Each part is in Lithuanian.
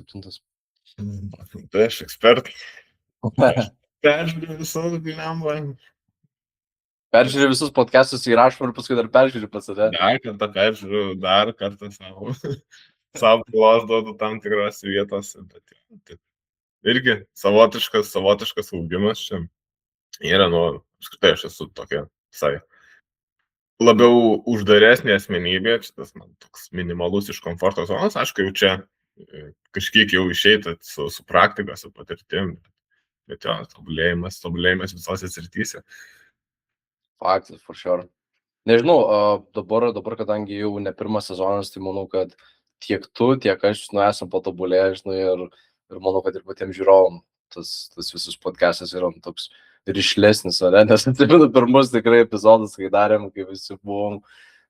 7. Tai aš ekspertas. Aš peržiūriu visus giliamą. Peržiūrėjau visus podcastus, įrašom ir paskui dar peržiūrėjau pats save. Dar kartą peržiūriu, dar kartą savo pilos duodu tam tikros vietos. Bet tai irgi savotiškas augimas čia yra, apskritai aš esu tokia visai labiau uždaresnė asmenybė, šitas man toks minimalus iš komforto zonos, aišku, jau čia kažkiek jau išeita su praktika, su patirtim, bet jo, tobulėjimas visose srityse. Faktas, for sure. Nežinau, dabar, kadangi jau ne pirmas sezonas, tai manau, kad tiek tu, tiek aš, esam patobulėję, ir manau, kad ir patiems žiūrovom tas visus podcastas yra toks ryšlesnis, nes atsimenu pirmus tikrai epizodus, kai darėm, kai visi buvom,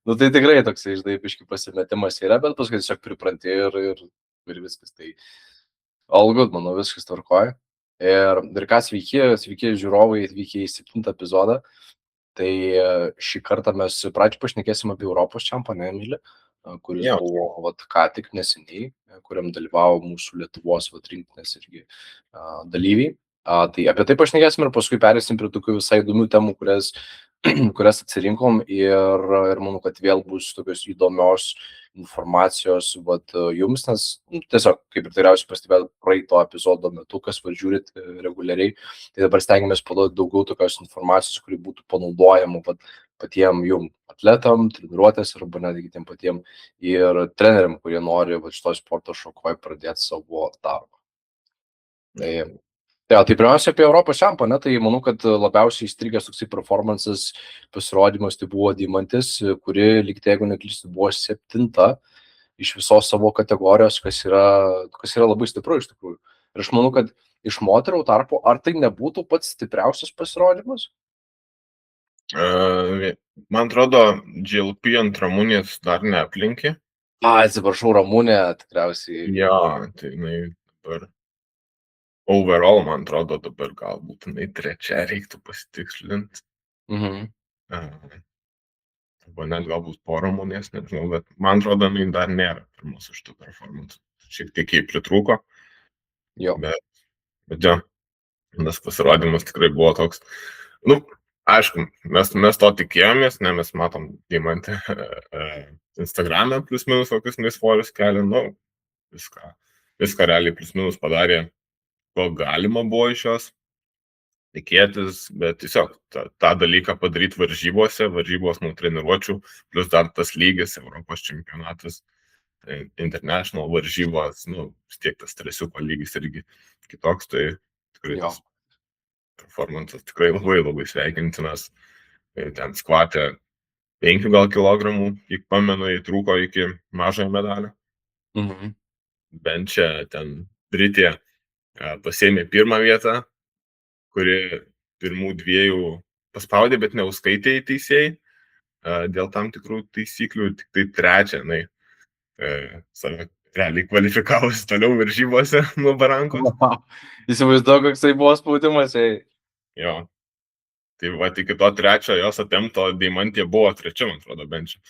tai tikrai toks, žinai, biški pasimetimas yra, bet paskui tiesiog pripranti ir viskas, tai all good, manau, viskas tvarkoja. Ir ką, sveiki žiūrovai, atvykę į 7 epizodą. Tai šį kartą mes pradžioj pašnekėsim apie Europos čempionatą, Emilį, kuris buvo ką tik neseniai, kuriam dalyvavo mūsų Lietuvos rinktinės irgi dalyviai. Tai apie tai pašnekėsim ir paskui perėsim prie tokių visai įdomių temų, kurias atsirinkom ir manau, kad vėl bus tokios įdomios informacijos jums, nes tiesiog, kaip ir tikriausiai pastebėjot praeito epizodo metu, kas žiūrit reguliariai, tai dabar stengiamės paduoti daugiau tokios informacijos, kuri būtų panaudojama patiem jum atletam, treniruotės arba netgi tiem patiem ir treneriam, kurie nori šitoj sporto šakoj pradėti savo darbą. Tai pirmiausia apie Europos čempionatą, tai manau, kad labiausiai įstrigęs toksai performances pasirodymas tai buvo Deimantės, kuri, lyg jeigu neklystu, buvo 7 iš visos savo kategorijos, kas yra labai stipru iš tikrųjų. Ir aš manau, kad iš moterų tarpo, ar tai nebūtų pats stipriausias pasirodymas? Man atrodo, GLP ant Ramunės dar neaplinkė. Atsiprašau, Ramunė tikriausiai. Jo, tai dabar overall, man atrodo, dabar galbūt trečia reiktų pasitikslinti. Arba net galbūt po Ramunės, nežinau, bet man atrodo, dar nėra pirmos iš tų performance. Šiek tiek jai pritrūko. Jo. Bet jo, tas pasirodymas tikrai buvo toks. Aišku, mes to tikėjomės, mes matom Deimantę Instagram'e plius minus kokius svorius kelia, viską realiai plius minus padarė, ko galima buvo iš jos tikėtis, bet tiesiog tą dalyką padaryti varžybos nuo treniruočių, plus dar tas lygis, Europos čempionatas, international varžybos, vis tiek tas stresiuko lygis irgi kitoks, tai tikrai tas performances tikrai labai sveikintinas. Ten skvatė 5 gal kilogramų, kiek pamenu, įtrūko iki mažojo medalio. Benčia ten Britė pasėmė pirmą vietą, kuri pirmų 2 paspaudė, bet neuskaitė į teisėjai dėl tam tikrų taisyklių, tik tai trečią, save realiai kvalifikavosi toliau varžybose nuo barankos. Įsivaizduoju, koks tai buvo spaudimas. Jo. Tai iki to trečio jos atempto Deimantė buvo trečia, man atrodo, benčia.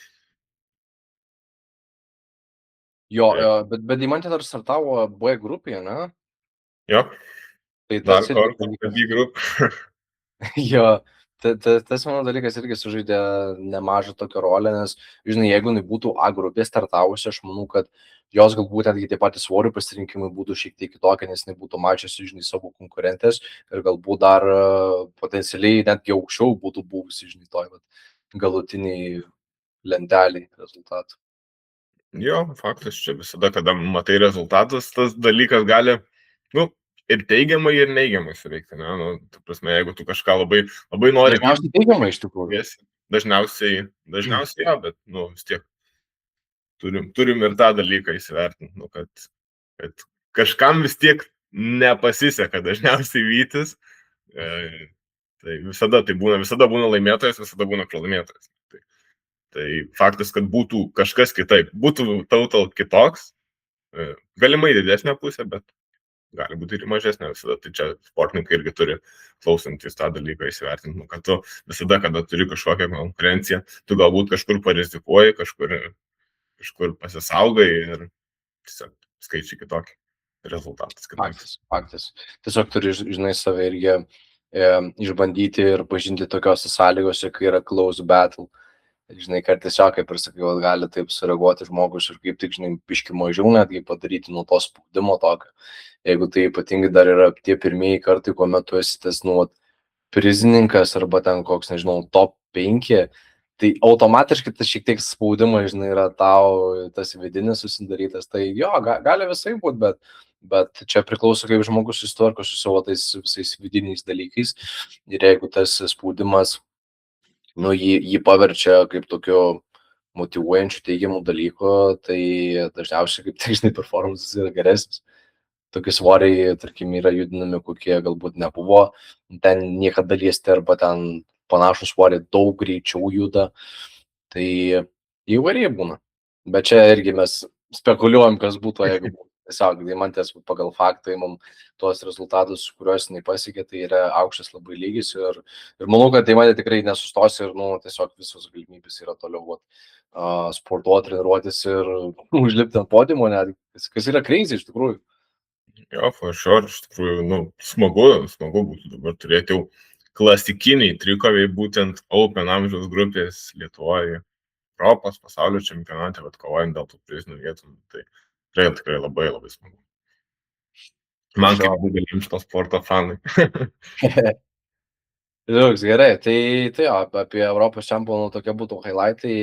Jo, bet Deimantė dar startavo B grupėje, ne? Jo. Tai dar B grupė. Jo, tas mano dalykas irgi sužaidė nemažą tokią rolę, nes, žinai, jeigu jinai būtų A grupė startavusi, aš manau, kad jos galbūt netgi tie patys svorių pasirinkimai būtų šiek tiek kitokie, nes jinai būtų mačiusi, žinai, savo konkurentės ir galbūt dar potencialiai netgi aukščiau būtų buvusi, žinai, toj galutiniai lenteliai rezultatų. Jo, faktas, čia visada, kada matai rezultatus, tas dalykas gali, ir teigiamai, ir neigiamai suveikti, ne? Ta prasme, jeigu tu kažką labai nori... Dažniausiai teigiamai iš tikrųjų. Dažniausiai jo, bet, vis tiek turim ir tą dalyką įsivertinti, kad kažkam vis tiek nepasiseka dažniausiai vytis. Tai visada būna laimėtojas, visada būna pralaimėtojas. Tai faktas, kad būtų kažkas kitaip, būtų total kitoks, galimai didesnė pusė, bet gali būti ir mažesnė visada. Tai čia sportininkai irgi turi klausantis tą dalyką įsivertinti, kad tu visada, kada turi kažkokią konkurenciją, tu galbūt kažkur parizikuoji, kažkur pasisaugai ir tiesiog skaičiai kitokie. rezultatas kitoks. Faktas. Tiesiog turi, žinai, save irgi išbandyti ir pažinti tokiose sąlygose, kai yra close battle. Žinai, kad tiesiog, kaip ir sakiau, gali taip sureaguoti žmogus ir kaip tik, žinai, biški mažiau netgi padaryti nuo to spaudimo tokio. Jeigu tai ypatingai dar yra tie pirmieji kartai, kuomet tu esi tas, prizininkas arba ten koks, nežinau, top 5, tai automatiškai tas šiek tiek spaudimas, žinai, yra tau tas vidinis susidarytas. Tai jo, gali visai būti, bet čia priklauso, kaip žmogus susitvarko su savo tais visais vidiniais dalykais. Ir jeigu tas spaudimas, jį paverčia kaip tokiu motyvuojančiu teigiamų dalykų, tai dažniausiai kaip tai, žinai, performances yra geresnis. Tokie svoriai, tarkim, yra judinami, kokie galbūt nebuvo ten niekada liesti, arba ten panašus svoriai daug greičiau juda. Tai įvairiai būna. Bet čia irgi mes spekuliuojam, kas būtų, jeigu būtų. Tiesiog Deimantės pagal faktą imam tuos rezultatus, kuriuos jinai pasiekė, tai yra aukštas labai lygis ir manau, kad Deimantė tikrai nesustos ir, tiesiog visos galimybės yra toliau sportuoti, treniruotis ir užlipti ant podiumo, net, kas yra crazy iš tikrųjų. Jo, for sure, iš tikrųjų, smagu būtų dabar turėti jau klasikiniai trikoviai, būtent Open amžiaus grupės Lietuvoje, Europos, pasaulio čempionate, bet kovojant dėl tų prizinių vietų, tai tikrai labai labai smagu. Man kaip dideliems to sporto fanai. Gerai, tai jo, apie Europos čempionų tokie būtų highlightai.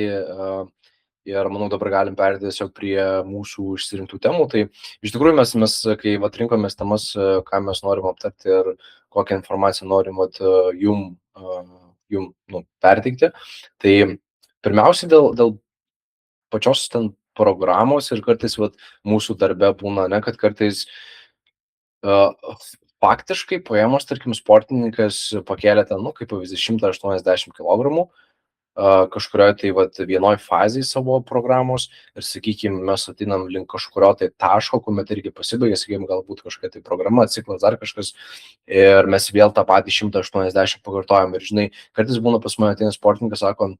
Ir manau, dabar galim perėti tiesiog prie mūsų išsirinktų temų. Tai iš tikrųjų mes kai rinkomės temas, ką mes norim aptarti ir kokią informaciją norim jum perteikti. Tai pirmiausiai dėl pačios ten programos ir kartais mūsų darbe būna, kad kartais faktiškai paėmus, tarkim, sportininkas pakėlė ten, kaip pavyzdys, 180 kg, kažkurioje tai vienoj fazėje savo programos ir, sakykime, mes atinam link kažkurio tai taško, kuomet irgi pasibaigia, sakykime, galbūt kažkokia tai programa, ciklas, dar kažkas, ir mes vėl tą patį 180 pakartojam. Ir, žinai, kartais būna pas mane ateina sportininkas, sako,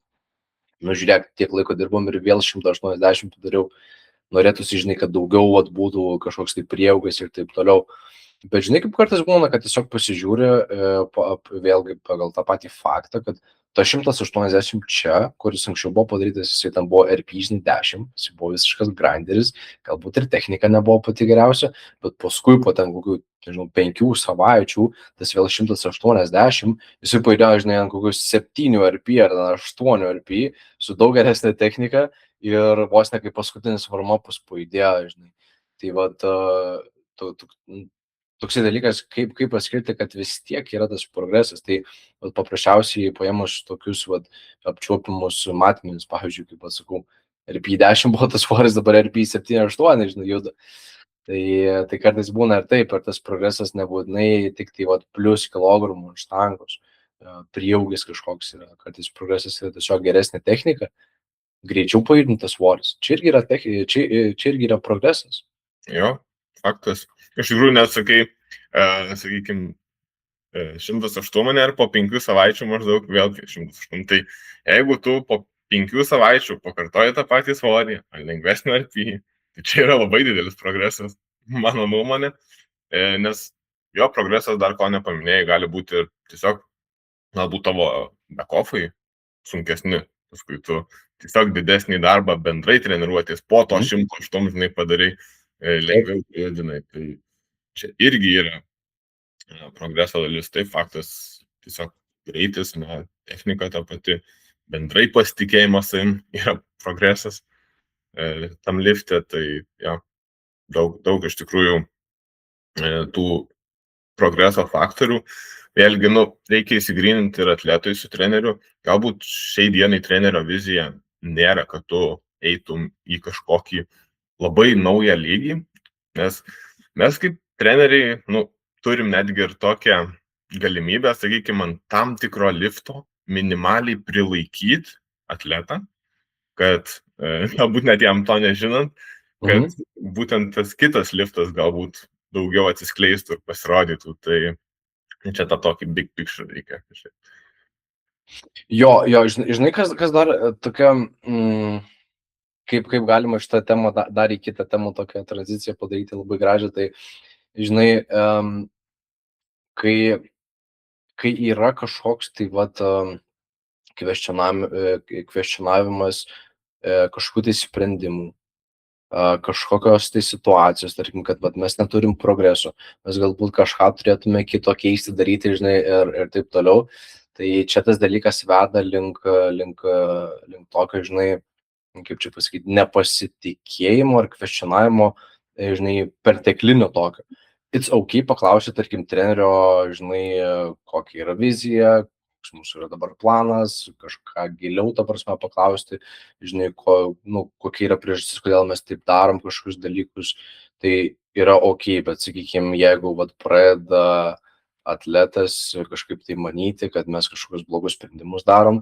žiūrėk, tiek laiko dirbom ir vėl 180 padariau, norėtųsi, žinai, kad daugiau būtų kažkoks tai prieaugis ir taip toliau. Bet, žinai, kaip kartais būna, kad tiesiog pasižiūri vėlgi pagal tą patį faktą, kad ta 180 čia, kuris anksčiau buvo padarytas, jisai ten buvo RP 10, jisai buvo visiškas grinderis, galbūt ir technika nebuvo pati geriausia, bet paskui po ten kokių, 5 savaičių, tas vėl 180, jisai paėdėjo, žinai, ant kokius 7 RP ar 8 RP, su daug geresnė technika ir vos ne kaip paskutinis warm-upas paėdėjo, žinai. Tai toksai dalykas, kaip paskirti, kad vis tiek yra tas progresas. Tai paprasčiausiai paėmus tokius apčiuopimus matmenis, pavyzdžiui, kaip atsakau, RP10 buvo tas svoris, dabar RP7-8, žinai, juda. Tai kartais būna ir taip, ir tas progresas nebūtinai tik tai plius kilogramų ant štangos, prieaugis kažkoks yra, kartais progresas yra tiesiog geresnė technika, greičiau pajudintas svoris. Čia irgi yra progresas. Jo, faktas. Iš tikrųjų, net sakai, sakykime, 108 ir po 5 savaičių maždaug vėlgi 108. Tai jeigu tu po 5 savaičių pakartoji tą patį svorį, lengvesnį RP, tai čia yra labai didelis progresas, mano nuomonė, nes jo progresas, dar ko nepaminėjai, gali būti ir tiesiog, galbūt tavo backofai sunkesni, paskui tu tiesiog didesnį darbą bendrai treniruotis, po to 108, žinai, padarai lengviau judinai. Tai čia irgi yra progreso dalis, tai faktas, tiesiog greitis, technika ta pati, bendrai pasitikėjimas yra progresas tam lifte, tai ja, daug iš tikrųjų tų progreso faktorių. Vėlgi, reikia įsigryninti ir atletui su treneriu. Galbūt šiai dienai trenerio vizija nėra, kad tu eitum į kažkokį labai naują lygį, nes mes kaip treneriai, turim netgi ir tokią galimybę, sakykime, ant tam tikro lifto minimaliai prilaikyti atletą, kad galbūt net jam to nežinant, kad būtent tas kitas liftas galbūt daugiau atsiskleistų ir pasirodytų. Tai čia tą tokį big picture reikia. Jo, žinai, kas dar tokia kaip galima šitą temą dar į kitą temą tokią tranziciją padaryti labai gražią, tai, žinai, kai yra kažkoks tai vat kvestionavimas kažkokių tai sprendimų, kažkokios tai situacijos, tarkim, kad vat, mes neturim progreso, mes galbūt kažką turėtume kito keisti, daryti, žinai, ir taip toliau. Tai čia tas dalykas veda link tokio, žinai, kaip čia pasakyti, nepasitikėjimo ar kvestionavimo, žinai, perteklinio tokio. It's okay paklausyti, tarkim, trenerio, žinai, kokia yra vizija, koks mūsų yra dabar planas, kažką giliau, ta prasme, paklausti, žinai, kokia yra priežastis, kodėl mes taip darom kažkokius dalykus, tai yra okay, bet, sakykime, jeigu vat pradeda atletas kažkaip tai manyti, kad mes kažkokius blogus sprendimus darom,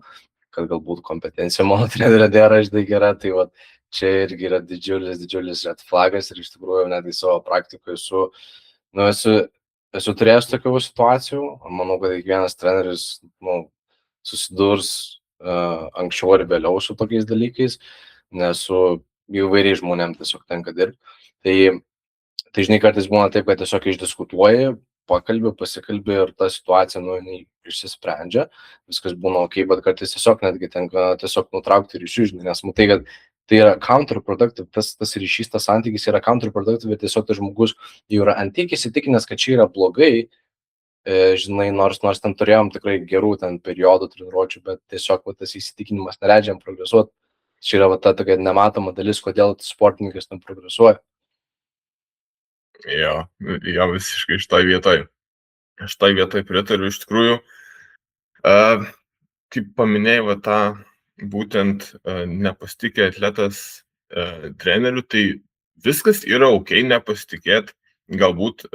kad galbūt kompetencija mano trenerio nėra, žinai, gera, tai vat čia irgi yra didžiulis red flagas ir iš tikrųjų netgi savo praktikoje esu turėjęs tokių situacijų, manau, kad kiekvienas treneris susidurs anksčiau ar vėliau su tokiais dalykais, nes su įvairiais žmonėms tiesiog tenka dirbti. Tai žinai, kartais būna taip, kad tiesiog išdiskutuoji, pasikalbi ir ta situacija išsisprendžia, viskas būna ok, bet kartais tiesiog netgi tenka tiesiog nutraukti ryšius, nes matai, kad tai yra counterproductive, tas ryšys, tas santykis yra counterproductive, bet tiesiog tas žmogus jau yra ant tiek įsitikinęs, kad čia yra blogai, žinai, nors ten turėjom tikrai gerų ten periodų treniruočių, bet tiesiog tas įsitikinimas neleidžia jam progresuoti. Čia yra ta tokia nematoma dalis, kodėl sportininkas ten progresuoja. Jo, visiškai šitoj vietoj pritariu iš tikrųjų. Kaip paminėjau, tą būtent nepasitikė atletas treneriu, tai viskas yra ok, nepasitikėti galbūt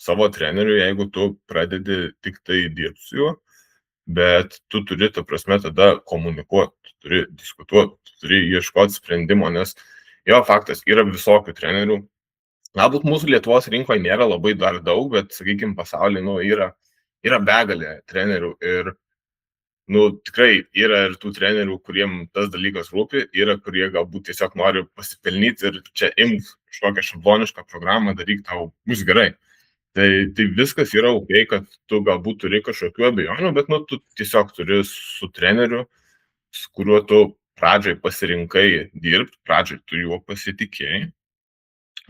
savo treneriu, jeigu tu pradedi tik tai dirbti su juo, bet tu turi, ta prasme, tada komunikuoti, tu turi diskutuoti, tu turi ieškoti sprendimo, nes jo faktas, yra visokių trenerių. Galbūt mūsų Lietuvos rinkoje nėra labai dar daug, bet, sakykime, pasaulyje yra begalė trenerių ir tikrai yra ir tų trenerių, kuriem tas dalykas rūpi, yra kurie galbūt tiesiog nori pasipelnyti ir čia imti kažkokią šablonišką programą, daryk, tau bus gerai. Tai viskas yra ok, kad tu galbūt turi kažkokių abejonių, bet tu tiesiog turi su treneriu, su kuriuo tu pradžioj pasirinkai dirbti, pradžioj tu juo pasitikėjai.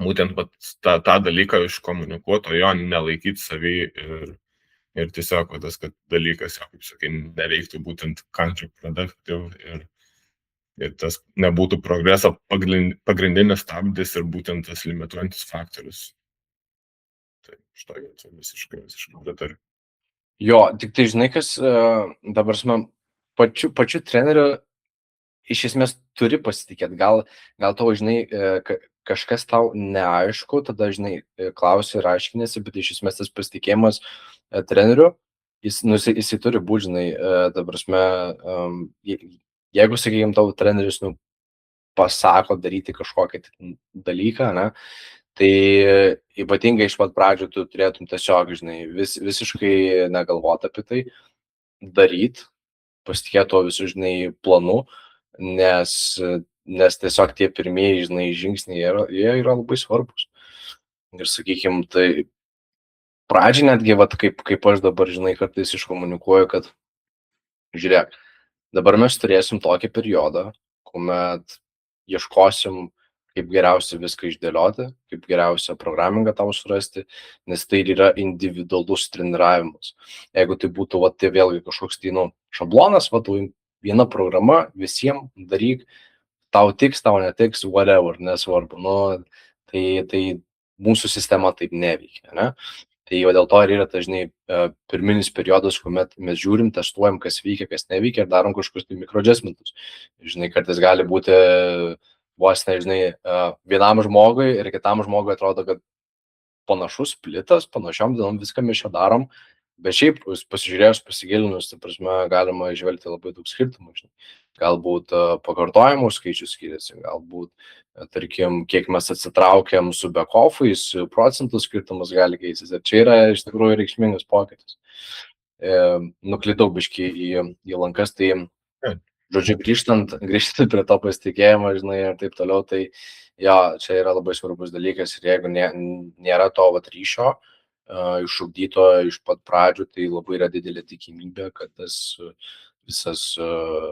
Būtent tą dalyką iškomunikuoto, jo nelaikyti savį ir tiesiog tas, kad dalykas, kaip sakai, neveiktų būtent counterproductive ir tas nebūtų progreso pagrindinis stabdis ir būtent tas limituojantis faktorius. Tai šitoj vietoj visiškai pritariu. Jo, tik tai žinai, kas dabar pačiu treneriu iš esmės turi pasitikėti. Gal tavo, žinai, kažkas tau neaišku, tada, žinai, klausi ir aiškinėsi, bet iš esmės tas pasitikėjimas treneriu, jisai turi būti, žinai, dabar jeigu, sakykime, tavo treneris pasako daryti kažkokį dalyką, ne, tai ypatingai iš pat pradžių tu turėtum tiesiog, žinai, visiškai negalvoti apie tai, daryti, pasitikėti tuo visų, žinai, planu, nes tiesiog tie pirmieji, žinai, žingsniai, jie yra labai svarbus. Ir, sakykime, tai pradžiai netgi, kaip aš dabar, žinai, kartais iškomunikuoju, kad žiūrėk, dabar mes turėsim tokį periodą, kuomet ieškosim, kaip geriausia viską išdėlioti, kaip geriausia programingą tau surasti, nes tai yra individualus treniravimas. Jeigu tai būtų, tai vėlgi kažkoks šablonas, viena programa, visiems daryk, tau tiks, tau netiks, whatever, nesvarbu. Tai mūsų sistema taip neveikia, ne? Tai dėl to ir yra, žinai, pirminis periodas, kuomet mes žiūrim, testuojam, kas veikia, kas neveikia ir darom kažkokius mikroadjustmentus. Žinai, kartais gali būti vos, žinai, vienam žmogui ir kitam žmogui atrodo, kad panašus splitas, panašiom dienom viską mes čia darom, bet šiaip pasižiūrėjus, pasigilinus, tai prasme, galima išvelgti labai daug skirtumų. Galbūt pakartojimų skaičius skiriasi, galbūt, tarkim, kiek mes atsitraukiam su back-offais, procentų skirtumas gali keistis. Ir čia yra iš tikrųjų reikšmingas pokytis. Nuklydau biškį į lankas, tai Žodžiu, grįžtant prie to pasitikėjimo, žinai, ir taip toliau, tai jo, čia yra labai svarbus dalykas ir jeigu nėra to vat ryšio išugdyto iš pat pradžių, tai labai yra didelė tikimybė, kad tas visas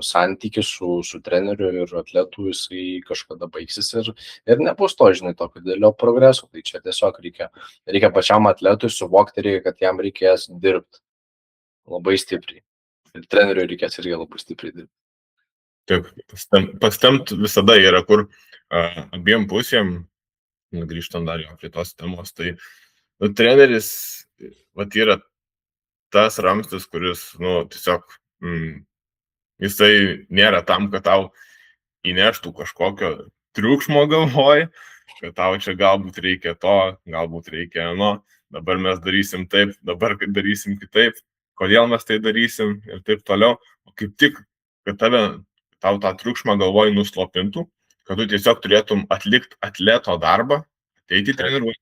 santykis su treneriu ir atletu jisai kažkada baigsis ir nebus to, žinai, tokio didelio progreso. Tai čia tiesiog reikia pačiam atletui suvokti, kad jam reikės dirbti labai stipriai. Ir treneriui reikės irgi labai stipriai dirbti. Taip, pastemt visada yra, kur abiem pusėm, grįžtant dar jau prie tos temos, tai treneris vat, yra tas ramstis, kuris, tiesiog jisai nėra tam, kad tau įneštų kažkokio triukšmo galvoj, kad tau čia galbūt reikia to, galbūt reikia dabar mes darysim taip, dabar darysim kitaip, kodėl mes tai darysim ir taip toliau, o kaip tik, kad tau tą triukšmą galvoj nuslopintų, kad tu tiesiog turėtum atlikti atleto darbą, ateiti treniruoti,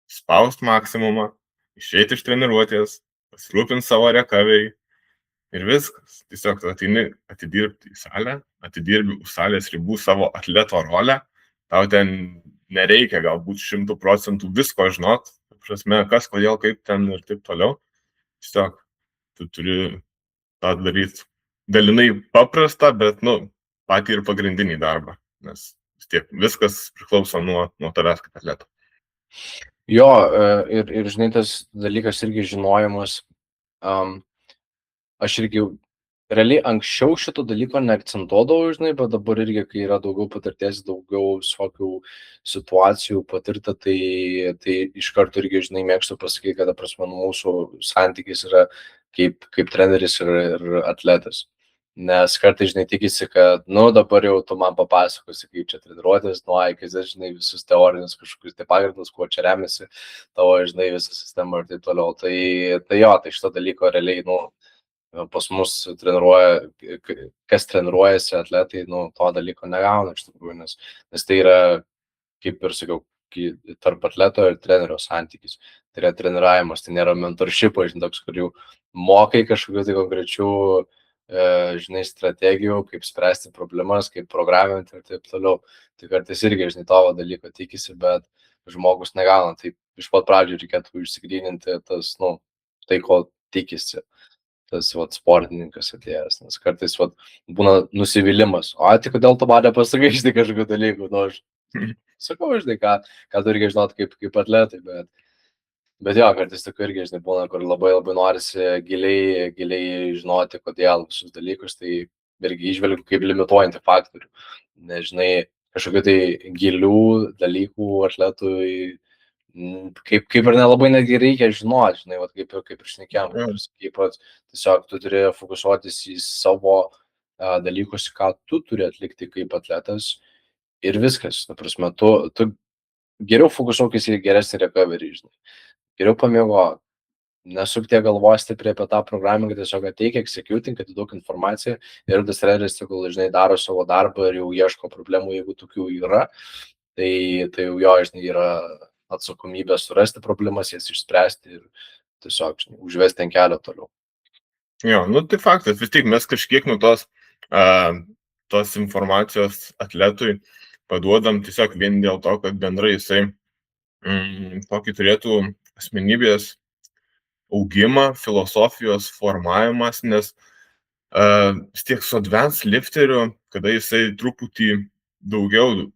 spaust maksimumą, išeiti iš treniruotės, pasirūpinti savo recovery ir viskas. Tiesiog tu ateini atidirbti į salę, atidirbi už salės ribų savo atleto rolę, tau ten nereikia galbūt 100% visko žinot, prasme, kas, kodėl, kaip ten ir taip toliau. Tiesiog tu turi tą daryti dalinai paprastą, bet, patį ir pagrindinį darbą, nes vis tiek viskas priklauso nuo tavęs kaip atleto. Jo, ir žinai, tas dalykas irgi žinojimas. Aš irgi realiai anksčiau šito dalyko neakcentuodavau, žinai, bet dabar irgi, kai yra daugiau patirties, daugiau visokių situacijų patirta, tai iš karto irgi, žinai, mėgstu pasakyti, kad, prasme, mūsų santykis yra kaip treneris ir atletas. Nes kartais, žinai, tikisi, kad, dabar jau tu man papasakosi, kaip čia treniruotės, iki, žinai, visus teorinius kažkokius tai pagrindus, kuo čia remiasi tavo, žinai, visą sistemą ir taip toliau. Tai jo, tai šito dalyko realiai, pas mus kas treniruojasi atletai, to dalyko negauna iš tikrųjų, nes tai yra, kaip ir sakiau, tarp atleto ir trenerio santykis. Tai yra treniravimas, tai nėra mentorshipas, žinai, toks, kur jau mokai kažkokių tai konkrečių, žinai, strategijų, kaip spręsti problemas, kaip programinti ir taip toliau. Tai kartais irgi, žinai, tavo dalyko tikisi, bet žmogus negauna. Tai iš pat pradžių reikėtų išsigryninti tas, tai, ko tikisi tas sportininkas atėjęs, nes kartais būna nusivylimas. O, tai kodėl tu man nepasakai, žinai, kažkokių dalykų? Aš sakau, žinai, ką tu reikia žinoti kaip atletai, bet jo, kartais tokių irgi, žinai, būna, kur labai labai norisi giliai žinoti, kodėl visus dalykus, tai irgi išvelgiu kaip limituojantį faktorių. Nežinai, kažkokių tai gilių dalykų atletui kaip ir nelabai netgi reikia žinoti, žinai, kaip ir šnekėjom, tiesiog tu turi fokusuotis į savo dalykus, ką tu turi atlikti kaip atletas ir viskas. Ta prasme, tu geriau fokusuokis į geresnį recovery, žinai. Geriau pamiego, nesuk tiek galvos stipriai apie tą programą, tiesiog ateik, executing, kad daug informaciją ir tas treneris, tegul, žinai, daro savo darbą ir jau ieško problemų, jeigu tokių yra, tai jau jo, žinai, yra atsakomybė surasti problemas, jas išspręsti ir tiesiog, žinai, užvesti ant kelio toliau. Jo, tai faktas, vis tiek mes kažkiek nuo tos informacijos atletui paduodam tiesiog vien dėl to, kad bendrai jisai tokį turėtų asmenybės augimą, filosofijos formavimas, nes vis tiek su advanced lifteriu, kada jisai truputį daugiau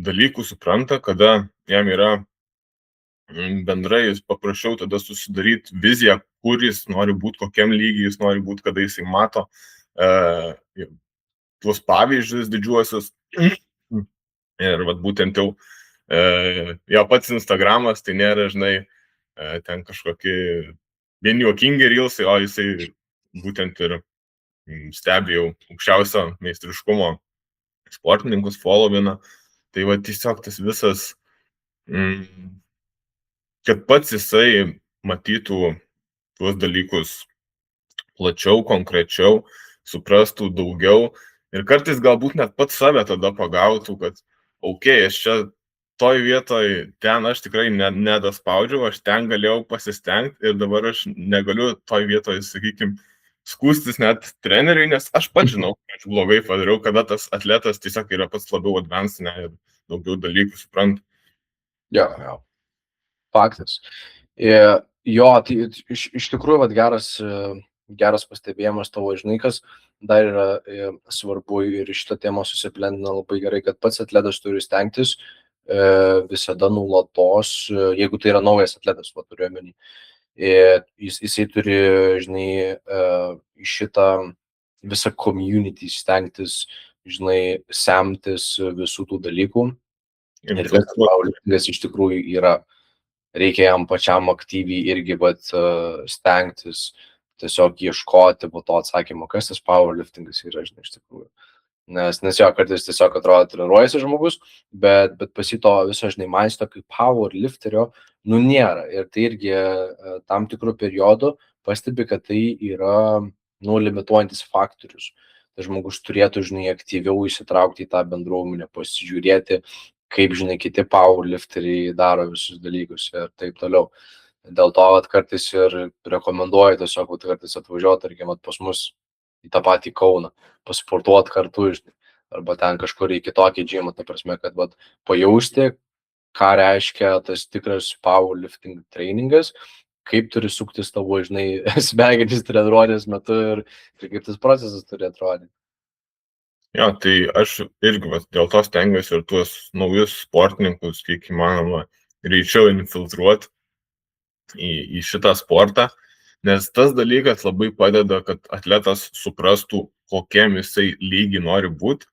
dalykų supranta, kada jam yra bendrai paprasčiau tada susidaryti viziją, kur jis nori būti, kokiam lygiai jis nori būti, kada jisai mato tuos pavyzdžius didžiuosius. Ir būtent jau pats Instagramas, tai nėra, žinai, ten kažkokie vieni juokingi reelsai, o jisai būtent ir stebi jau aukščiausio meistriškumo sportininkus, followina. Tai tiesiog tas visas, kad pats jisai matytų tuos dalykus plačiau, konkrečiau, suprastų daugiau ir kartais galbūt net pats save tada pagautų, kad aš čia toj vietoj, ten aš tikrai nedaspaudžiau, aš ten galėjau pasistengti ir dabar aš negaliu toj vietoj, sakykime, skūstis net treneriui, nes aš pats žinau, kad aš blogai padariau, kada tas atletas tiesiog yra pats labiau advanced ir daugiau dalykų supranta. Jo. Faktas. Jo, tai iš tikrųjų, vat, geras pastebėjimas tavo, žinai, kas dar yra svarbu ir šitą temą susiplendina labai gerai, kad pats atletas turi stengtis visada nulatos, jeigu tai yra naujas atletas, va turiu omeny. Jisai turi, žinai, į šitą visą community stengtis, žinai, semtis visų tų dalykų. Ir kas powerliftingas iš tikrųjų yra. Reikia jam pačiam aktyviai irgi stengtis, tiesiog ieškoti po to atsakymo, kas tas powerliftingas yra, žinai, iš tikrųjų. Nes jo, kartais tiesiog atrodo treniruojasi žmogus, bet pasito viso, žinai, maisto kaip powerlifterio, nėra. Ir tai irgi tam tikrų periodų pastebi, kad tai yra, limituojantis faktorius. Tai žmogus turėtų, žinai, aktyviau įsitraukti į tą bendruomenę, pasižiūrėti, kaip, žinai, kiti powerlifteriai daro visus dalykus ir taip toliau. Dėl to, kartais ir rekomenduoju tiesiog, kartais atvažiuoti, tarkim, pas mus į tą patį Kauną, pasportuoti kartu, žinai, arba ten kažkur į kitokį džimą, ta prasme, kad pajausti, ką reiškia tas tikras powerlifting trainingas, kaip turi suktis tavo, žinai, smegenys treniruotės metu ir kaip tas procesas turi atrodyti. Jo, tai aš irgi dėl to stengiuosi ir tuos naujus sportininkus, kiek įmanoma, greičiau infiltruoti į šitą sportą, nes tas dalykas labai padeda, kad atletas suprastų, kokiam jisai lygiai nori būti,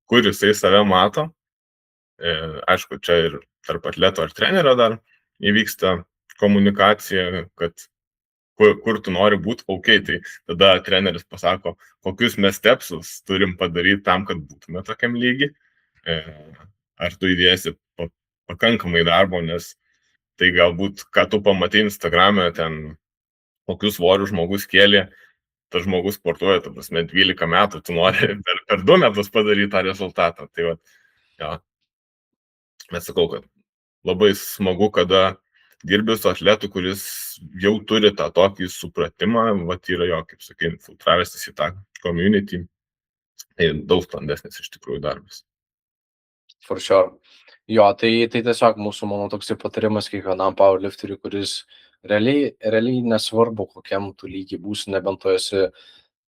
kur jisai save mato. Aišku, čia ir tarp atleto ar trenerio dar įvyksta komunikacija, kad kur tu nori būti, tai tada treneris pasako, kokius mes stepsus turim padaryti tam, kad būtume tokiam lygiai. Ar tu įdėsi pakankamai darbo, nes tai galbūt, ką tu pamatai Instagram'e, ten kokius svorius žmogus kėlė, tas žmogus sportuoja, ta prasme, 12 metų, tu nori per 2 metus padaryti tą rezultatą. Tai ja, mes sakau, kad labai smagu, kada dirbi su atletu, kuris jau turi tą tokį supratimą, yra jo, kaip sakai, infiltravęsis į tą community. Tai daug sklandesnis iš tikrųjų darbas. For sure. Jo, tai tiesiog mūsų, manau, toks patarimas kiekvienam powerlifteriui, kuris realiai nesvarbu, kokiam tu lygiai būsi, nebent tu esi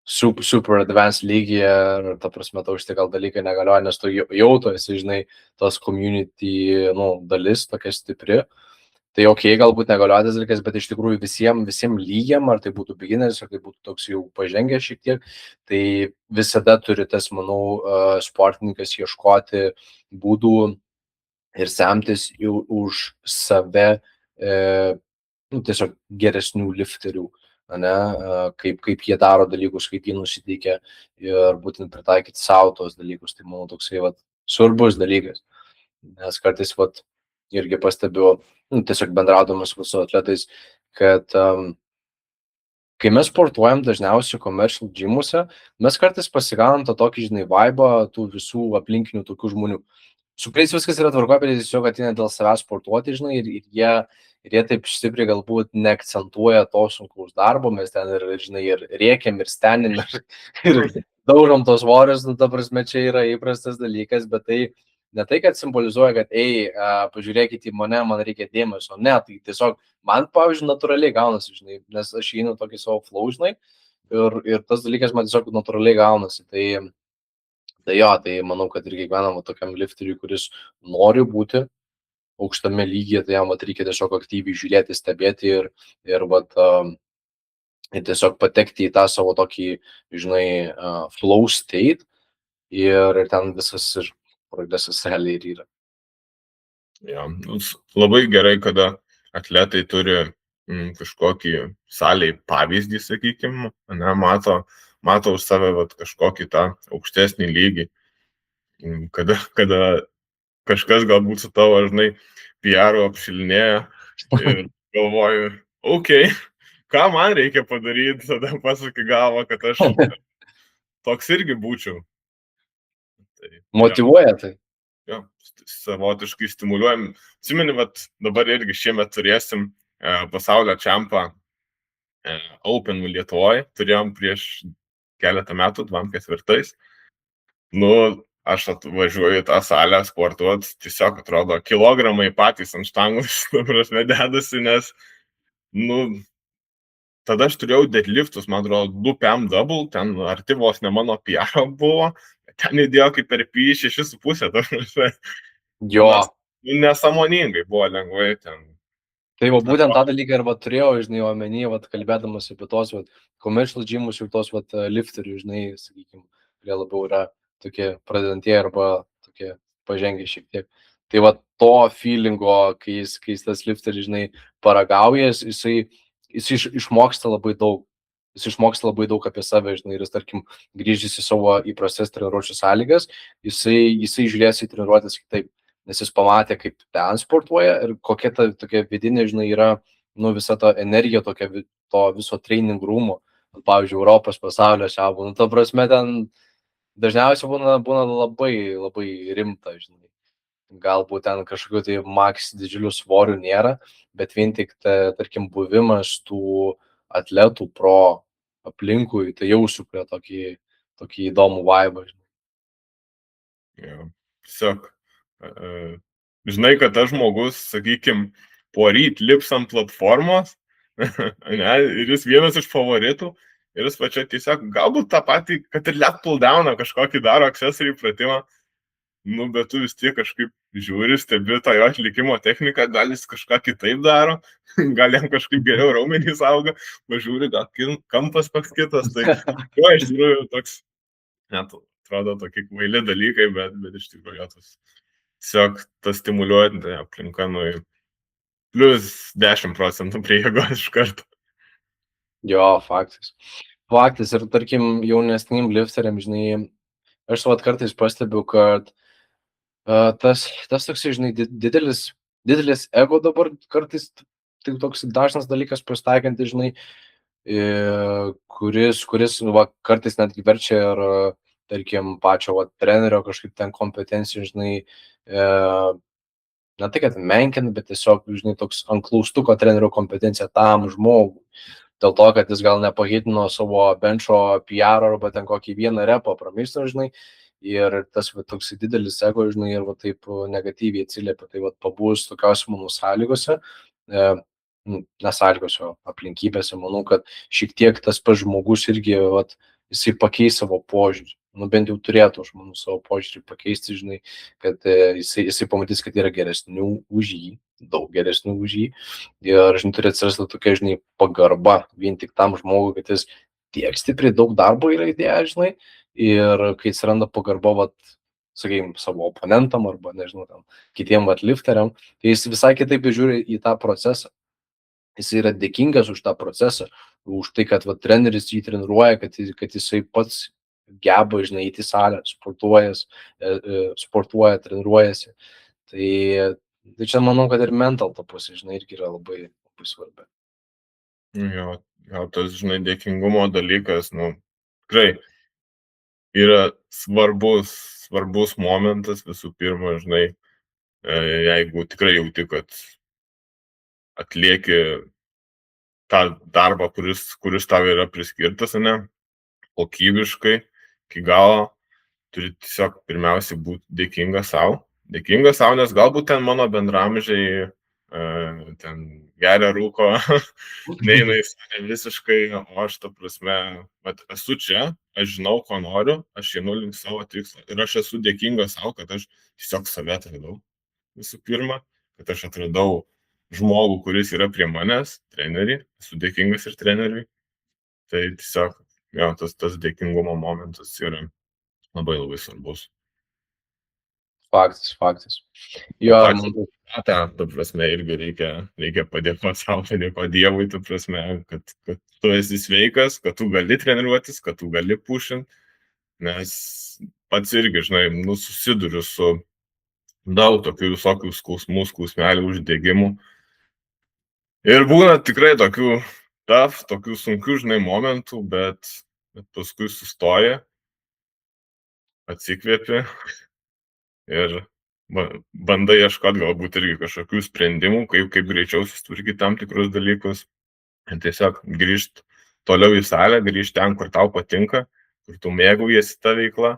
super advanced lygyje, ir ta prasme, tau šitie gal dalykai negalioja, nes tu jau tu esi, žinai, tas community, dalis tokia stipri. Tai galbūt negalioja tas dalykas, bet iš tikrųjų visiems lygiam, ar tai būtų beginneris, ar tai būtų toks jau pažengęs šiek tiek, tai visada turi tas, manau, sportininkas ieškoti būdų ir semtis už save tiesiog geresnių lifterių, kaip jie daro dalykus, kaip jie nusiteikia ir būtent pritaikyti savo tos dalykus. Tai, manau, toksai svarbus dalykas, nes kartais irgi pastebiu, tiesiog bendraudamas su atletais, kad kai mes sportuojam dažniausiai commercial gymuose, mes kartais pasigaunam tą tokį, žinai, vibe tų visų aplinkinių tokių žmonių, su kuriais viskas yra tvarkoje, bet tiesiog ateina dėl savęs sportuoti, žinai, ir jie taip stipriai galbūt neakcentuoja to sunkaus darbo, mes ten ir rėkiam, ir stenim, ir daužom tos svorius, ta prasme, čia yra įprastas dalykas, bet tai ne tai, kad simbolizuoja, kad, pažiūrėkite į mane, man reikia dėmesio, ne, tai tiesiog man, pavyzdžiui, natūraliai gaunasi, žinai, nes aš einu tokį savo flow, žinai, ir tas dalykas man tiesiog natūraliai gaunasi, tai manau, kad ir kiekvienam tokiam lifteriui, kuris nori būti aukštame lygyje, tai jam reikia tiesiog aktyviai žiūrėti, stebėti ir tiesiog patekti į tą savo tokį, žinai, flow state ir ten visas ir progresas realiai ir yra. Ja, labai gerai, kada atletai turi kažkokį saliai pavyzdį, sakykime, mato už save kažkokį tą aukštesnį lygį, kada kažkas galbūt su tavo, žinai, PR-u apšilinėja ir galvoju, ką man reikia padaryti, tada pasakė galvą, kad aš toks irgi būčiau. Motyvuoja tai. Jo, savotiškai stimuliuojam. Atsimeni, dabar irgi šiemet turėsim pasaulio čempą Open Lietuvoje, turėjom prieš keletą metų, 24. Nu, aš atvažiuoju į tą salę sportuoti, tiesiog atrodo, kilogramai patys ant štangos, ta prasme, dedasi, nes, nu, tada aš turėjau deadliftus, man atrodo, 2 PM double, ten arti vos ne mano PR buvo, ten įdėjo kaip per pi 6,5, ta prasme, Jo. Nesąmoningai buvo lengvai ten. Tai va būtent tą dalyką ir va turėjau, žinai, omeny, va kalbėdamas apie tos, va, commercial gymus ir tos, va, lifterių, žinai, sakykime, kurie labiau yra tokie pradedantieji arba tokie pažengę šiek tiek. Tai va to feelingo, kai jis tas lifteris, žinai, paragaujas, jisai išmoksta labai daug. Jis išmoksta labai daug apie save, žinai, ir jis, tarkim, grįžęs į savo įprastas treniruočių sąlygas, jisai žiūrės į treniruotės kitaip. Nes jis pamatė, kaip ten sportuoja ir kokia ta tokia vidinė, žinai, yra, nu, visa ta energija tokia, to viso training rūmo, pavyzdžiui, Europos pasaulio šiabų, nu, ta prasme, ten dažniausiai būna labai, labai rimta, žinai. Galbūt ten kažkokiu tai maks didžiulių svorių nėra, bet vien tik, tarkim, buvimas tų atletų pro aplinkui, tai jau sukuria tokį įdomų vaibą, žinai. Jo, tiesiog. Žinai, kad tas žmogus, sakykime, poryt lips ant platformos, ne, ir jis vienas iš favoritų, ir jis pačia tiesiog, galbūt tą patį, kad ir leg pull downą kažkokį daro accessory pratimą, nu, bet tu vis tiek kažkaip žiūri, stebi tą jo atlikimo techniką, gal jis kažką kitaip daro, gal jam kažkaip geriau raumenys auga, pažiūri, gal kampas toks kitas, tai jo, iš tikrųjų toks, net atrodo tokie kvaili dalykai, bet iš tikrųjų tas tiesiog tas stimuliuojanti aplinka, nu, plus 10% prie jėgos iš karto. Jo, faktas. Faktas ir, tarkim, jaunesným lifteriam, žinai, aš vat kartais pastebiu, kad tas toks, žinai, didelis ego dabar kartais tai toks dažnas dalykas pasitaikantis, žinai, kuris va, kartais netgi verčia ir, tarkim, pačio va, trenerio kažkaip ten kompetencijų, žinai, ne tai, kad menkina, bet tiesiog, žinai, toks ant klaustuko trenerio kompetencija tam žmogui. Dėl to, kad jis gal nepahitino savo benčo PR arba ten kokį vieną repą pramisto, žinai, ir tas va, toks didelis ego, žinai, ir va, taip negatyviai atsiliepia. Tai va, pabūs tokios mano sąlygose, nesąlygose, aplinkybėse, manau, kad šiek tiek tas pats žmogus irgi, va, jisai pakeis savo požiūrį. Nu, bent jau turėtų, aš manau, savo požiūrį pakeisti, žinai, kad jisai pamatys, kad yra geresnių už jį, daug geresnių už jį. Ir, žinai, turi atsirasti tokia, žinai, pagarba vien tik tam žmogui, kad jis tiek stipriai daug darbo yra įdėję, žinai, ir kai atsiranda pagarba, vat, sakykime, savo oponentam arba, nežinau, tam, kitiem vat lifteriam, tai jis visai kitaip žiūri į tą procesą. Jis yra dėkingas už tą procesą, už tai, kad vat, treneris jį treniruoja, kad jisai pats geba, žinai, įti salę, sportuoja, treniruojasi. Tai čia manau, kad ir mental ta pusė, žinai, irgi yra labai, labai svarbi. Jo, tas, žinai, dėkingumo dalykas, nu, tikrai yra svarbus momentas visų pirma, žinai, jeigu tikrai jauti, kad atlieki tą darbą, kuris tau yra priskirtas, ne, kokybiškai, iki galo, turi tiesiog pirmiausiai būti dėkingas savo. Dėkingas savo, nes galbūt ten mano bendramžiai ten geria rūko, neina į visiškai, o aš, ta prasme, esu čia, aš žinau, ko noriu, aš einu link savo tikslo ir aš esu dėkingas savo, kad aš tiesiog save atradau visų pirma, kad aš atradau žmogų, kuris yra prie manęs, trenerį, esu dėkingas ir treneriui. Tai tiesiog, jo, tas dėkingumo momentas yra labai labai svarbus. Faktas. Jo, ta prasme, irgi reikia padėkoti savo, padėkoti Dievui, ta prasme, kad tu esi sveikas, kad tu gali treniruotis, kad tu gali pušinti, nes pats irgi, žinai, susiduriu su daug tokių visokių skausmelių, uždegimų. Ir būna tikrai tokių sunkių, žinai, momentų, bet paskui sustoja, atsikvėpi ir bandai ieškoti galbūt irgi kažkokių sprendimų, kaip greičiau susitvarkyti tam tikrus dalykus. Ir tiesiog grįžti toliau į salę, grįžti ten, kur tau patinka, kur tu mėgaujasi tą veiklą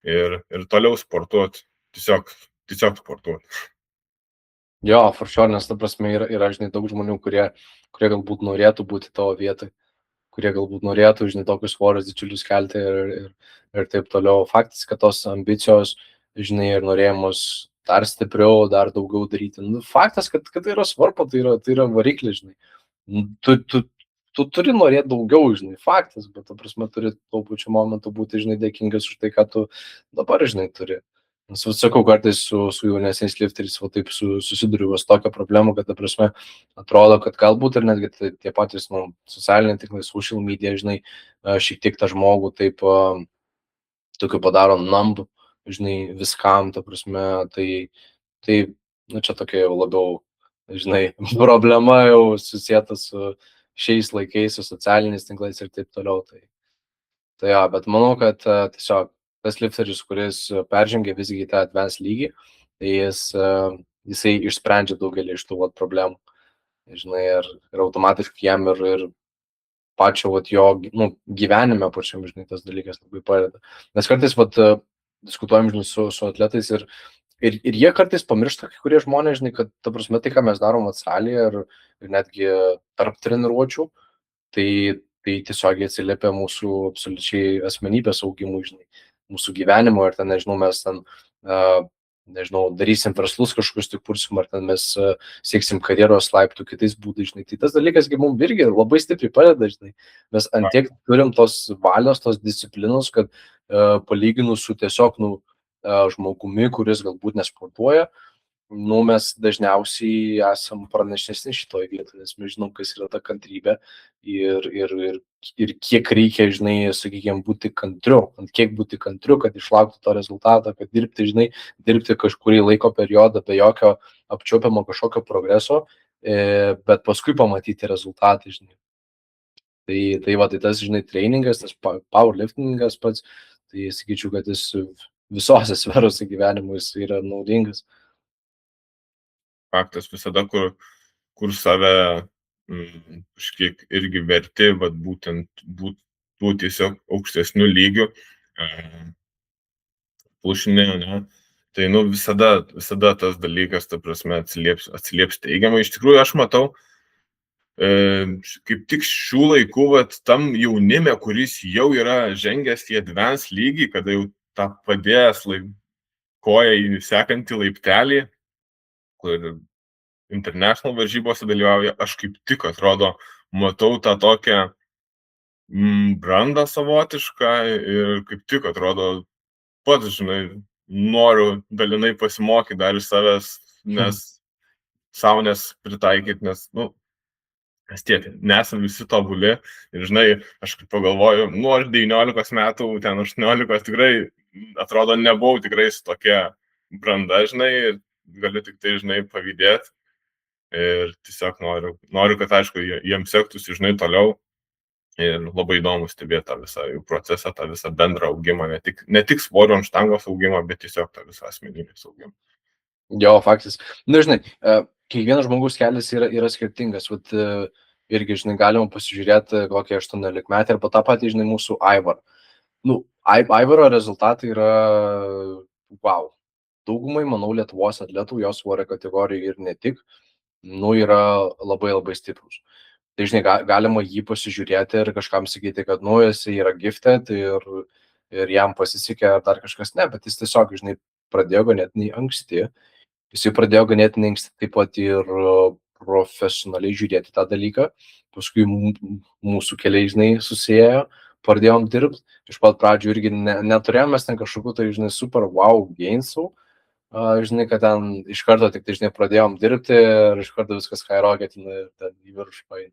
ir toliau sportuoti. Tiesiog sportuoti. Jo, for sure, nes ta prasme yra žinai, daug žmonių, kurie galbūt norėtų būti tavo vietoj, kurie galbūt norėtų, žinai, tokius svorius didžiulius kelti ir taip toliau. Faktas, kad tos ambicijos, žinai, ir norėjimus dar stipriau, dar daugiau daryti. Nu, faktas, kad tai yra svarbu, tai yra variklis, žinai. Tu turi norėti daugiau, žinai, faktas, bet, ta prasme, turi tuo pačiu momentu būti, žinai, dėkingas už tai, ką tu dabar, žinai, turi. Nes, sakau, kartais su jaunesniais lifteriais taip susiduriu su tokia problema, kad, ta prasme, atrodo, kad galbūt ir netgi tie patys socialiniai tinklai, social media, žinai, šiek tiek tą žmogų taip tokiu padaro numb, žinai, viskam, ta prasme, tai nu, čia tokia jau labiau, žinai, problema jau susijęta su šiais laikais, su socialiniais tinklais ir taip toliau. Tai jo, bet manau, kad tiesiog tas lifteris, kuris peržengia visgi tą advanced lygį, tai jisai išsprendžia daugelį iš tų problemų. Žinai, ir automatiškai jam ir pačio jo gyvenime pačiam, žinai, tas dalykas labai padeda. Nes kartais diskutuojam, žinai, su atletais ir jie kartais pamiršta, kai kurie žmonės, žinai, kad, ta prasme, tai, ką mes darom salėje ir netgi tarp treniruočių, tai tiesiog atsiliepia mūsų absoliučiai asmenybės augimui, žinai, mūsų gyvenimo ir ten, nežinau, mes ten, nežinau, darysim verslus kažkokius, tik kursim, ar ten mes sieksim karjeros laiptų kitais būdais, žinai. Tai tas dalykas, mums irgi labai stipriai padeda, žinai. Mes antiek turim tos valios, tos disciplinos, kad palyginus su tiesiog, žmogumi, kuris galbūt nesportuoja, mes dažniausiai esam pranašesni šitoj vietoje, nes mes žinom, kas yra ta kantrybė ir kiek reikia, žinai, sakykime, būti kantriu, kiek būti kantriu, kad išlaukti to rezultato, kad dirbti kažkurį laiko periodą be jokio apčiuopiamo kažkokio progreso, bet paskui pamatyti rezultatą, žinai. Tai tas, žinai, treningas, tas powerliftingas pats, tai sakyčiau, kad jis visose sferose gyvenimo jis yra naudingas. Faktas visada, kur save kažkiek irgi verti, bet būtent būti tiesiog aukštesnių lygių, pušinė, ne? Tai visada tas dalykas, ta prasme, atsilieps teigiamai. Iš tikrųjų, aš matau, kaip tik šių laikų, tam jaunime, kuris jau yra žengęs į advanced lygį, kada jau tą padėjęs koją į sekantį laiptelį, kur international varžybose dalyvauja, aš kaip tik atrodo, matau tą tokią brandą savotišką ir kaip tik atrodo, pats, žinai, noriu dalinai pasimokyti dar iš savęs, nes pritaikyti, nes, vis tiek, nesam visi tobuli ir, žinai, aš pagalvoju, aš 19 metų, ten 18 tikrai, atrodo, nebuvau tikrai su tokia branda, žinai, ir galiu tik tai, žinai, pavydėti ir tiesiog noriu, kad, aišku, jiems sektųsi, žinai, toliau ir labai įdomu stebėti tą visą jų procesą, tą visą bendrą augimą, ne tik svorio ant štangos augimą, bet tiesiog tą visą asmeninės augimą. Jo, faktas. Žinai, kiekvienas žmogus kelias yra skirtingas. Irgi, žinai, galima pasižiūrėti kokią 18-metį arba tą patį, žinai, mūsų Aivarą. Aivaro rezultatai yra wow. Daugumai, manau, Lietuvos atletų, jos svorio kategorijų ir ne tik, yra labai labai stiprus. Tai, žinai, galima jį pasižiūrėti ir kažkam sakyti, kad, jis yra gifted ir jam pasisekė ar dar kažkas, ne, bet jis tiesiog, žinai, pradėjo ganėtinai anksti. Jisai pradėjo ganėtinai anksti taip pat ir profesionaliai žiūrėti tą dalyką. Paskui mūsų keliai, žinai, susėjo, pradėjom dirbti. Iš pat pradžių irgi neturėjom mes ten kažkokių, tai, žinai, super wow gainsų. Žinai, kad ten iš karto tik tai, žinai, pradėjom dirbti ir iš karto viskas skyrocketina ir ten į viršų paeina.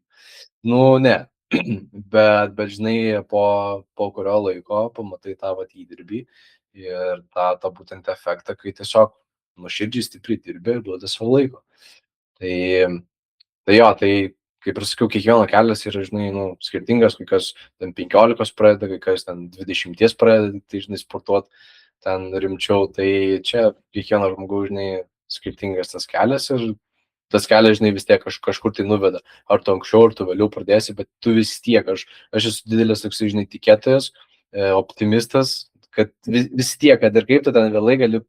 Ne. Bet, žinai, po kurio laiko pamatai tą įdirbį ir tą būtent efektą, kai tiesiog nuoširdžiai stipriai dirbi ir duodi savo laiko. Tai jo, tai kaip ir sakiau, kiekvieno kelias yra, žinai, skirtingas, kai kas ten 15 pradeda, kai kas ten 20 pradeda, tai, žinai, sportuoti ten rimčiau, tai čia kiekvieno žmogaus, žinai, skirtingas tas kelias ir tas kelias, žinai, vis tiek kažkur tai nuveda. Ar tu anksčiau, ar tu vėliau pradėsi, bet tu vis tiek, aš esu didelis toksai, žinai, tikėtojas, optimistas, kad vis tiek, kad ir kaip tu ten vėlai gali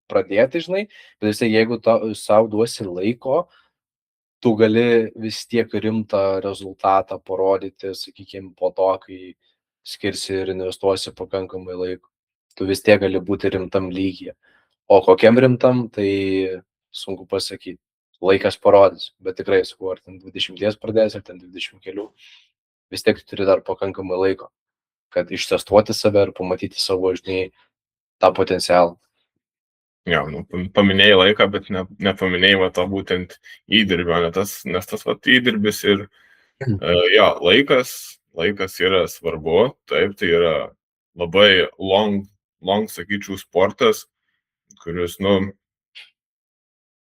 pradėti, žinai, bet vis tiek, jeigu savo duosi laiko, tu gali vis tiek rimtą rezultatą parodyti, sakykime, po to, kai skirsi ir investuosi pakankamai laiko. Tu vis tiek gali būti rimtam lygyje. O kokiam rimtam, tai sunku pasakyti. Laikas parodys, bet tikrai, sakau, ar ten 20 pradės, ar ten 20 kelių, vis tiek turi dar pakankamai laiko, kad ištestuoti save ir pamatyti savo, žinai, tą potencialą. Jo, paminėjai laiką, bet nepaminėjai va to būtent įdirbio, nes tas va įdirbis ir jo, laikas yra svarbu, taip, tai yra labai long, sakyčiau, sportas, kuris,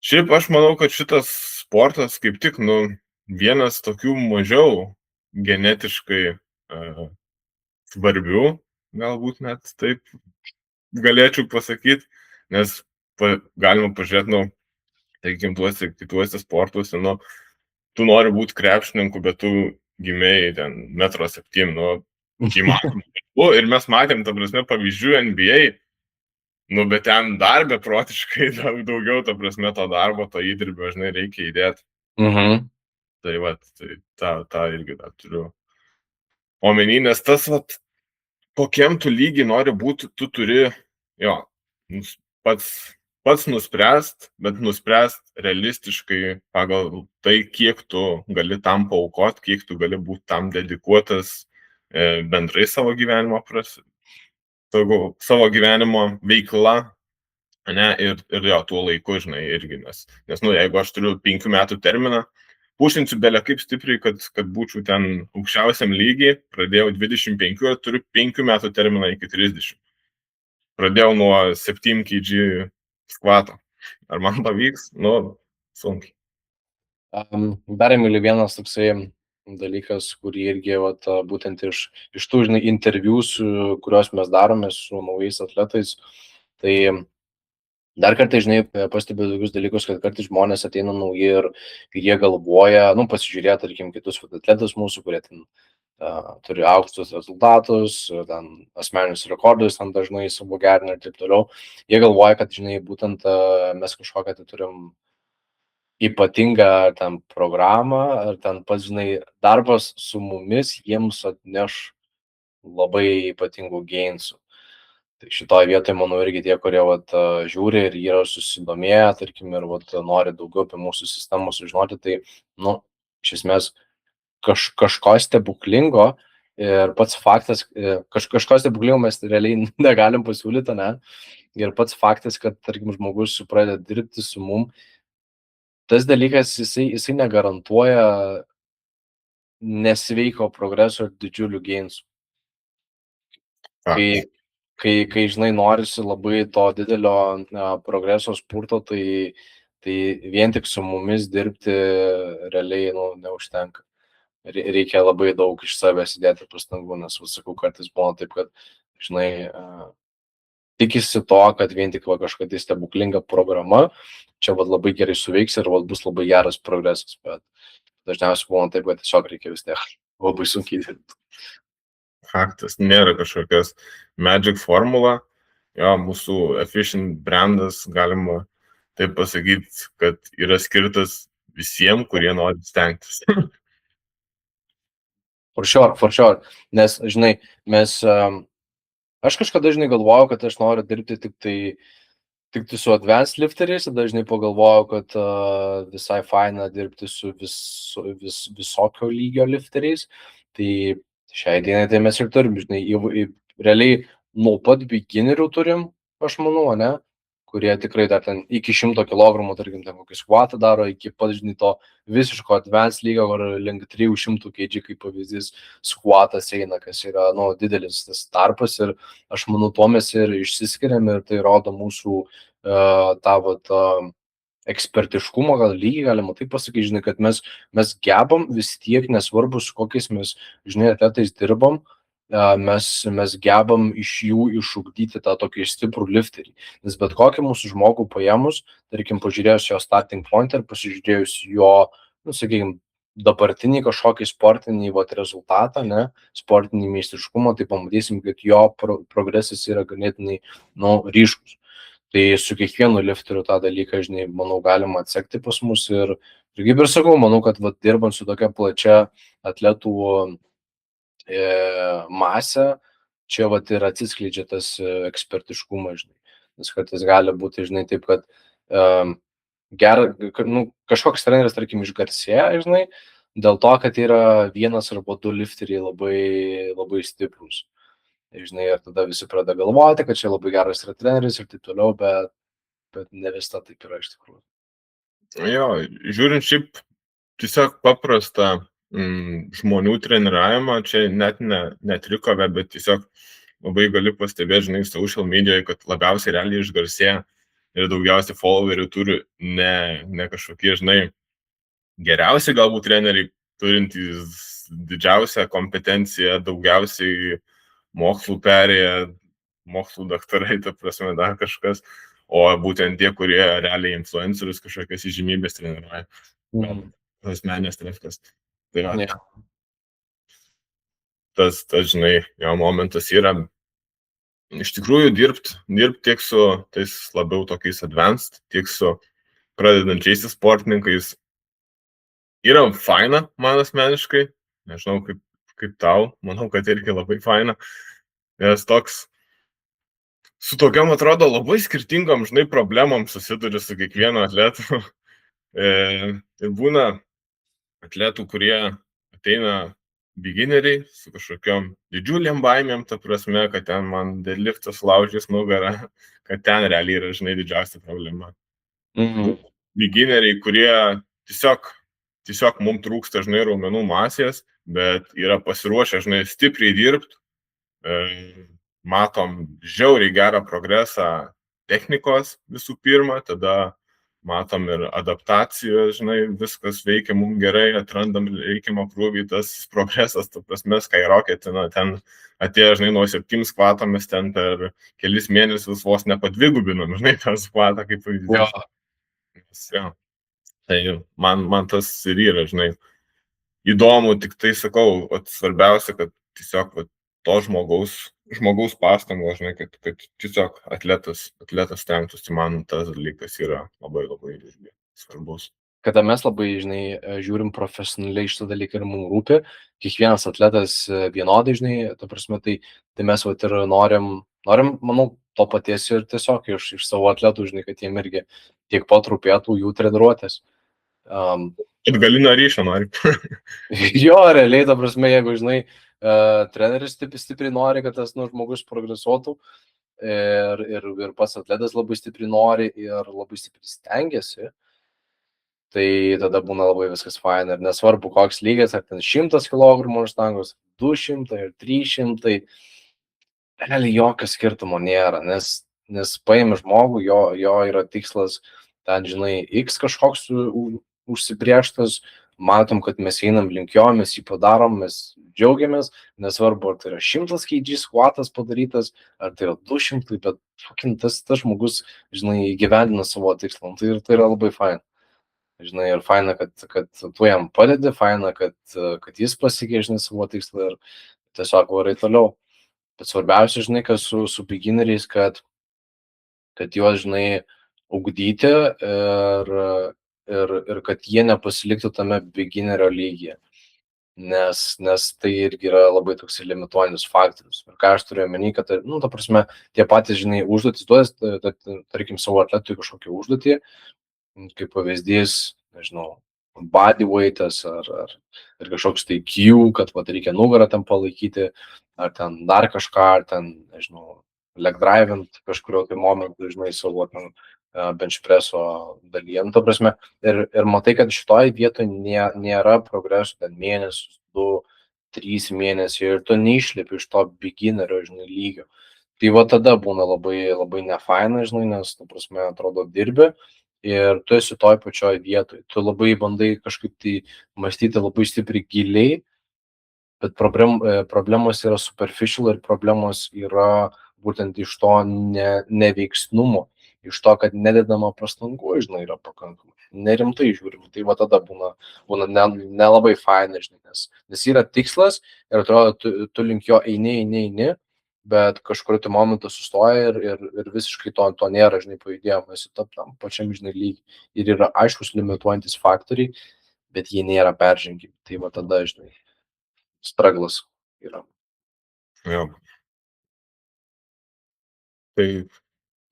šiaip aš manau, kad šitas sportas kaip tik, vienas tokių mažiau genetiškai svarbių, galbūt net taip galėčiau pasakyti, nes galima pažiūrėti, tarkim, tuose kituose sportuose, tu nori būti krepšininku, bet tu gimėjai ten 1,7 m, įmanoma. Ir mes matėm, ta prasme, pavyzdžių NBA, bet ten dar beprotiškai daugiau, ta prasme, to darbo, to įdirbio, žinai, reikia įdėti. Tai va, tą irgi dar turiu omeny, nes tas, va, kokiam tu lygiai nori būti, tu turi, jo, pats nuspręst, bet nuspręst realistiškai pagal tai, kiek tu gali tam paaukoti, kiek tu gali būti tam dedikuotas bendrai savo gyvenimo veikla, ne, ir jo, tuo laiku, žinai, irgi, nes jeigu aš turiu 5 metų terminą, pušinsiu belė kaip stipriai, kad būčiau ten aukščiausiam lygiai, pradėjau 25 ir turiu 5 metų terminą iki 30. Pradėjau nuo 7 kg skvato. Ar man pavyks? Sunkiai. Dar, Emili, vienas toksai dalykas, kurį irgi būtent iš tų, žinai, interviu, kuriuos mes darome su naujais atletais, tai dar kartą, žinai, pastebėjau tokius dalykus, kad kartais žmonės ateina nauji ir jie galvoja, pasižiūrėti, tarkim, kitus atletus mūsų, kurie ten turi aukštus rezultatus, ten asmeninius rekordus, ten dažnai savo gerina ir taip toliau. Jie galvoja, kad, žinai, būtent mes kažkokią tai turim ypatingą ten programą, ar ten pats, žinai, darbas su mumis jiems atneš labai ypatingų gainsų. Tai šitoje vietoje, manau, irgi tie, kurie žiūri ir yra susidomėję, tarkim, ir nori daugiau apie mūsų sistemą sužinoti, tai, iš esmės, kažko stebuklingo ir pats faktas, kažko stebuklingo mes realiai negalim pasiūlyti, ne? Ir pats faktas, kad, tarkim, žmogus pradeda dirbti su mum, tas dalykas, jisai negarantuoja nesveiko progreso ir didžiulių gainsų. Kai, žinai, norisi labai to didelio progreso spurto, tai vien tik su mumis dirbti realiai, neužtenka. Reikia labai daug iš savęs įdėti pastangų, nes, sakau, kartais būna taip, kad, žinai, tikisi to, kad vien tik kažkokia stebuklinga programa, čia labai gerai suveiks ir bus labai geras progresas, bet dažniausiai būna taip, kad tiesiog reikia vis tiek labai sunkiai dirbti. Faktas, nėra kažkokios magic formula, jo, mūsų efficient brandas, galima taip pasakyti, kad yra skirtas visiems, kurie nori stengtis. For sure, nes, žinai, aš kažkada, žinai, galvojau, kad aš noriu dirbti tik tai su advanced lifteriais, dažnai pagalvojau, kad visai faina dirbti su visokio lygio lifteriais, tai šiai dienai tai mes ir turim, žinai, realiai nuo pat beginnerių turim, aš manau, ne, kurie tikrai dar ten iki 100 kg, tarkim, ten kokį skvatą daro, iki pat, žinai, to visiško advanced lygio, kur link 300 kg, kaip pavyzdys, skvatas eina, kas yra, didelis tas tarpas ir aš manau, tuo mes ir išsiskiriam ir tai rodo mūsų tą ekspertiškumo, gal lygį, galima taip pasakyti, žinai, kad mes gebam vis tiek, nesvarbu, su kokiais mes, žinai, atletais dirbam, mes gebam iš jų išugdyti tą tokį stiprų lifterį. Nes bet kokį mūsų žmogų paėmus, tarkim, pažiūrėjus jo starting point ir pasižiūrėjus jo, sakykime, dabartinį kažkokį sportinį rezultatą, ne, sportinį meistriškumą, tai pamatysim, kad jo progresas yra ganėtinai ryškus. Tai su kiekvienu lifteriu tą dalyką, žinai, manau, galima atsekti pas mus ir kaip ir sakau, manau, kad dirbant su tokia plačia atletų masę, čia ir atsiskleidžia tas ekspertiškumas, žinai. Nes kartais gali būti, žinai, taip, kad kažkoks treneris, tarkim, išgarsėja, žinai, dėl to, kad yra vienas arba du lifteriai labai, labai stiprus. Žinai, ir tada visi pradeda galvoti, kad čia labai geras yra treneris ir taip toliau, bet ne visada taip yra iš tikrųjų. Jo, žiūrint šiaip tiesiog paprastą žmonių treniravimą, čia net ne trikovė, bet tiesiog labai gali pastebėti, žinai, social medijoje, kad labiausiai realiai išgarsėja ir daugiausiai followerių turi ne kažkokie, žinai, geriausi galbūt treneriai, turintys didžiausią kompetenciją, daugiausiai mokslų perėję, mokslų daktarai, ta prasme, dar kažkas, o būtent tie, kurie realiai influencerius kažkokias įžymybės treniruoja. Asmenės trefkas. Tai va, tas, žinai, jo momentas yra iš tikrųjų dirbti tiek su tais labiau tokiais advanced, tiek su pradedančiais sportininkais yra faina man asmeniškai, nežinau kaip tau, manau, kad irgi labai faina, nes toks su tokiam atrodo labai skirtingom, žinai, problemom susiduri su kiekvienu atletu. Ir būna atletų, kurie ateina beginneriai su kažkokiom didžiuliam baimėm, ta prasme, kad ten man deadliftas laužys nugarą, kad ten realiai yra, žinai, didžiausia problema. Beginneriai, kurie tiesiog mums trūksta, žinai, raumenų masės, bet yra pasiruošę, žinai, stipriai dirbti, matom žiauriai gerą progresą technikos visų pirma, tada matom ir adaptacijos, žinai, viskas veikia mums gerai, atrandam reikiamą krūvį, tas progresas, ta prasme, skyrocketina, ten atėjo, žinai, nuo 7 skvatomis, ten per kelis mėnesius vos nepadvigubinam, žinai, tą skvatą kaip pavyzdys. Ja. Tai man tas ir yra, žinai, įdomu, tik tai sakau, svarbiausia, kad tiesiog to žmogaus pastangos, žinai, kad tiesiog atletas stengtųsi, man tas dalykas yra labai labai svarbus. Kada mes labai, žinai, žiūrim profesionaliai šitą dalyką ir mums rūpi, kiekvienas atletas vienodai, žinai, ta prasme, tai mes ir norim, manau, to paties ir tiesiog iš savo atletų, žinai, kad jiem irgi tiek pat rūpėtų jų treniruotės. Atgalinio ryšio nori. Jo, realiai, ta prasme, jeigu, žinai, treneris stipriai nori, kad tas žmogus progresuotų ir pats atletas labai stipriai nori ir labai stipriai stengiasi, tai tada būna labai viskas faina ir nesvarbu koks lygis, ar ten 100 kg štangos, 200 ir 300, realiai jokio skirtumo nėra, nes paimi žmogų, jo yra tikslas, ten, žinai, X kažkoks užsibrėžtas, matom, kad mes einam link jo, mes jį padarom, mes džiaugiamės, nesvarbu, ar tai yra 100 kg squatas padarytas, ar tai yra 200, bet tas žmogus, žinai, įgyvendina savo tikslą, tai yra labai faina. Žinai, ir faina, kad tu jam padedi, faina, kad jis pasiekė, žinai, savo tikslą ir tiesiog varai toliau. Bet svarbiausia, žinai, kad su beginneriais, kad juos, žinai, ugdyti ir kad jie nepasiliktų tame beginnerio lygyje. Nes tai irgi yra labai toks limituojantis faktorius. Ir ką aš turiu omeny, kad, ta prasme, tie patys, žinai, užduotis duodas, tarkim, savo atletui kažkokią užduotį, kaip pavyzdys, nežinau, bodyweightas ar kažkoks tai Q, kad reikia nugarą ten palaikyti, ar ten dar kažką, ar ten, nežinau, leg drivint kažkurio tai momentu, žinai, savo ten bench presso dalyje. Ta prasme, ir matai, kad šitoj vietoje nėra progreso, ten mėnesius, 2, 3 mėnesiai ir tu neišlipi iš to beginnerio, žinai, lygio. Tai va tada būna labai, labai nefaina, žinai, nes, ta prasme, atrodo, dirbi ir tu esi toj pačioj vietoj. Tu labai bandai kažkaip tai mąstyti labai stipriai giliai Bet problemos yra superficial ir problemos yra būtent iš to neveiksnumo, iš to, kad nededama pastangų, žinai, yra pakankamai. Nerimtai žiūrim. Tai va tada būna nelabai fainai, žinai, nes yra tikslas ir atrodo, tu link jo eini, bet kažkur tai momentu sustoja ir visiškai to nėra, žinai, pajudėjimo, esi tam pačiam, žinai, lygiai. Ir yra aiškus limituojantis faktoriai, bet jie nėra peržengimi. Tai va tada, žinai, straglas yra. Jo. Tai,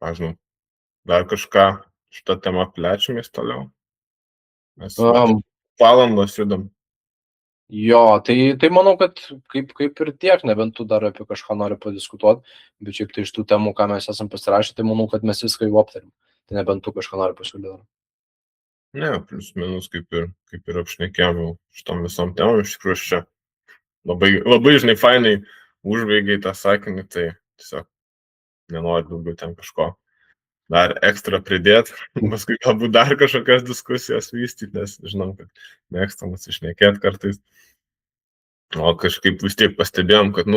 nežinau, dar kažką šitą temą plečiamės toliau. Mes valandos judam. Jo, tai manau, kad kaip ir tiek, nebent tu dar apie kažką nori padiskutuoti, bet šiaip tai iš tų temų, ką mes esam pasirašę, tai manau, kad mes viską jau aptarėm. Tai nebent tu kažką nori pasiūlyti. Ne, plius minus kaip ir apšnekėjom jau šitom visom temom, iš tikrųjų čia labai, žinai, fainai užbaigiai tą sakinį, tai tiesiog nenori daugiau ten kažko dar ekstra pridėti, paskui galbūt dar kažkokias diskusijas vystyti, nes žinau, kad mėgstam atsišnekėti kartais. O kažkaip vis tiek pastebėjom, kad,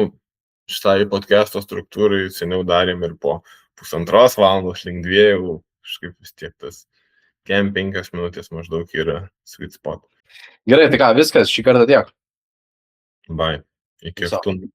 šitai podcast'o struktūrai seniau darėm ir po 1,5 valandos, link 2, kažkaip vis tiek tas 5 minutės maždaug yra sweet spot. Gerai, tai ką, viskas, šį kartą tiek. Bye. Iki Viso. kitų.